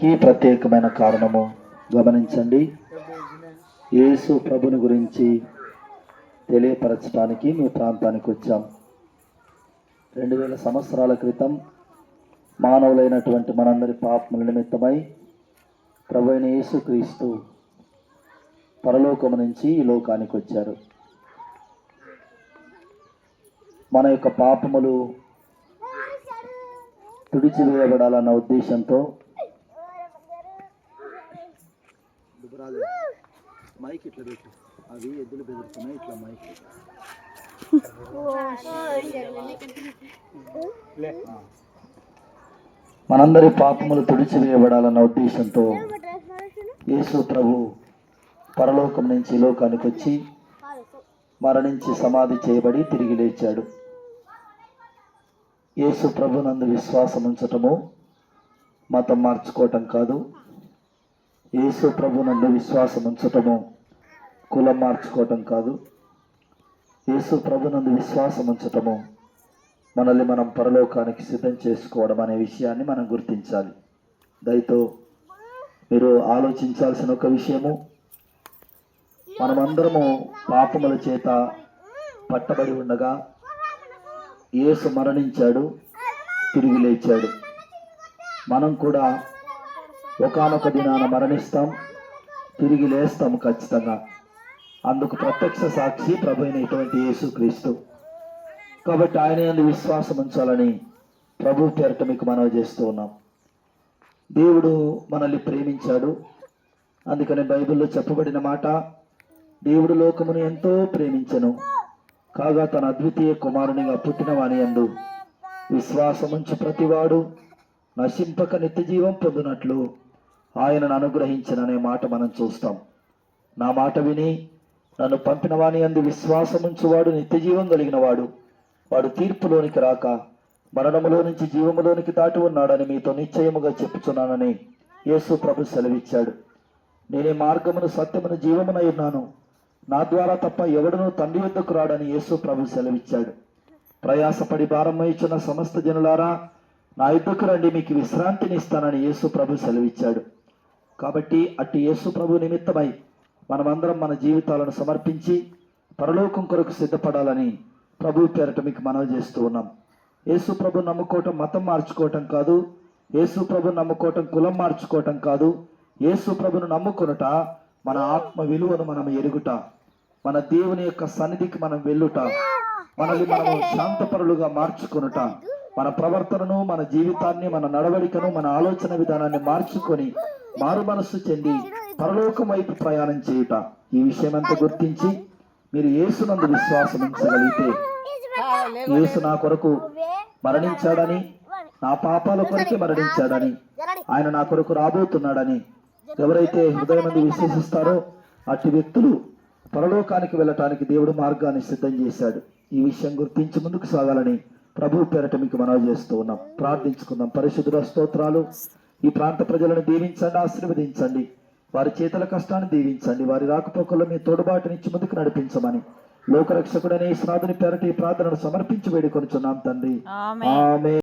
ఈ ప్రత్యేకమైన కారణము గమనించండి. యేసు ప్రభుని గురించి తెలియపరచడానికి మీ ప్రాంతానికి వచ్చాం. 2000 సంవత్సరాల క్రితం మానవులైనటువంటి మనందరి పాపముల నిమిత్తమై ప్రభు అయిన యేసుక్రీస్తు పరలోకము నుంచి ఈ లోకానికి వచ్చారు. మన యొక్క పాపములు తుడిచివేయబడాలన్న ఉద్దేశంతో మైక్ ఇట్లా పెట్టు, అవి ఎద్దులు బెదురుతున్నాయి, ఇట్లా మైక్ మనందరి పాపములు తుడిచివేయబడాలన్న ఉద్దేశంతో యేసు ప్రభు పరలోకం నుంచి లోకానికి వచ్చి మరణించి సమాధి చేయబడి తిరిగి లేచాడు. యేసు ప్రభు నందు విశ్వాసం ఉంచటము మతం మార్చుకోవటం కాదు. యేసు ప్రభు నందు విశ్వాసం ఉంచటము కులం మార్చుకోవటం కాదు. యేసు ప్రభు నందు విశ్వాసం ఉంచటము మనల్ని మనం పరలోకానికి సిద్ధం చేసుకోవడం అనే విషయాన్ని మనం గుర్తించాలి. దయతో మీరు ఆలోచించాల్సిన ఒక విషయము, మనమందరము పాపముల చేత పట్టబడి ఉండగా యేసు మరణించాడు, తిరిగి లేచాడు. మనం కూడా ఒకానొక దినాన మరణిస్తాం, తిరిగి లేస్తాం ఖచ్చితంగా. అందుకు ప్రత్యక్ష సాక్షి ప్రభు అయిన ఇటువంటి యేసుక్రీస్తు. కాబట్టి ఆయన యందు విశ్వాసం ఉంచాలని ప్రభు పేరిట మీకు మనవి చేస్తూ ఉన్నాం. దేవుడు మనల్ని ప్రేమించాడు. అందుకని బైబిల్లో చెప్పబడిన మాట, దేవుడు లోకమును ఎంతో ప్రేమించెను, కాగా తన అద్వితీయ కుమారునిగా పుట్టిన వాని యందు విశ్వాసముంచు ప్రతివాడు నశింపక నిత్య జీవం పొందినట్లు ఆయనను అనుగ్రహించననే మాట మనం చూస్తాం. నా మాట విని నన్ను పంపిన వాని యందు విశ్వాసముంచువాడు నిత్య జీవం కలిగిన వాడు, వాడు తీర్పులోనికి రాక మరణములో నుంచి జీవములోనికి దాటి ఉన్నాడని మీతో నిశ్చయముగా చెప్పుచున్నానని యేసు ప్రభు సెలవిచ్చాడు. నేనే మార్గమును సత్యమును జీవమునై ఉన్నాను, నా ద్వారా తప్ప ఎవడునూ తండ్రి వద్దకు రాడని యేసు ప్రభు సెలవిచ్చాడు. ప్రయాసపడి భారం వహించున్న సమస్త జనులారా నా యుద్ధకు రండి, మీకు విశ్రాంతిని ఇస్తానని యేసు ప్రభు సెలవిచ్చాడు. కాబట్టి అట్టి యేసు ప్రభు నిమిత్తమై మనమందరం మన జీవితాలను సమర్పించి పరలోకం కొరకు సిద్ధపడాలని ప్రభు పేరట మీకు మనవి చేస్తూ ఉన్నాం. యేసు ప్రభు నమ్ముకోవటం మతం మార్చుకోవటం కాదు. యేసు ప్రభు నమ్ముకోవటం కులం మార్చుకోవటం కాదు. యేసు ప్రభును నమ్ముకొనుట మన ఆత్మ విలువను మనం ఎరుగుట, మన దేవుని యొక్క సన్నిధికి మనం వెళ్ళుట, మనల్ని మనము శాంతపరులుగా మార్చుకొనుట, మన ప్రవర్తనను, మన జీవితాన్ని, మన నడవడికను, మన ఆలోచన విధానాన్ని మార్చుకొని మారు మనస్సు చెంది పరలోకం వైపు ప్రయాణం చేయుట. ఈ విషయం అంతా గుర్తించి మీరు యేసునందు విశ్వాసం ఉంచగలిగితే, యేసు నా కొరకు మరణించాడని, నా పాపాల కొరకే మరణించాడని, ఆయన నా కొరకు రాబోతున్నాడని ఎవరైతే హృదయం నుండి విశ్వసిస్తారో అట్టి వ్యక్తులు పరలోకానికి వెళ్ళటానికి దేవుడు మార్గాన్ని సిద్ధం చేశాడు. ఈ విషయం గుర్తించి ముందుకు సాగాలని ప్రభు పేరట మీకు మనవి చేస్తూ ఉన్నాం. ప్రార్థించుకుందాం. పరిశుద్ధుల స్తోత్రాలు. ఈ ప్రాంత ప్రజలను దీవించండి, ఆశీర్వదించండి. వారి చేతుల కష్టాన్ని దీవించండి. వారి రాకపోకల్లో మీ తోడుబాటునిచ్చి ముందుకు నడిపించమని లోకరక్షకుడనే యేసునాథుని పేరట ఈ ప్రార్థనను సమర్పించి వేడుకొనుచున్నాం తండ్రి. ఆమేన్.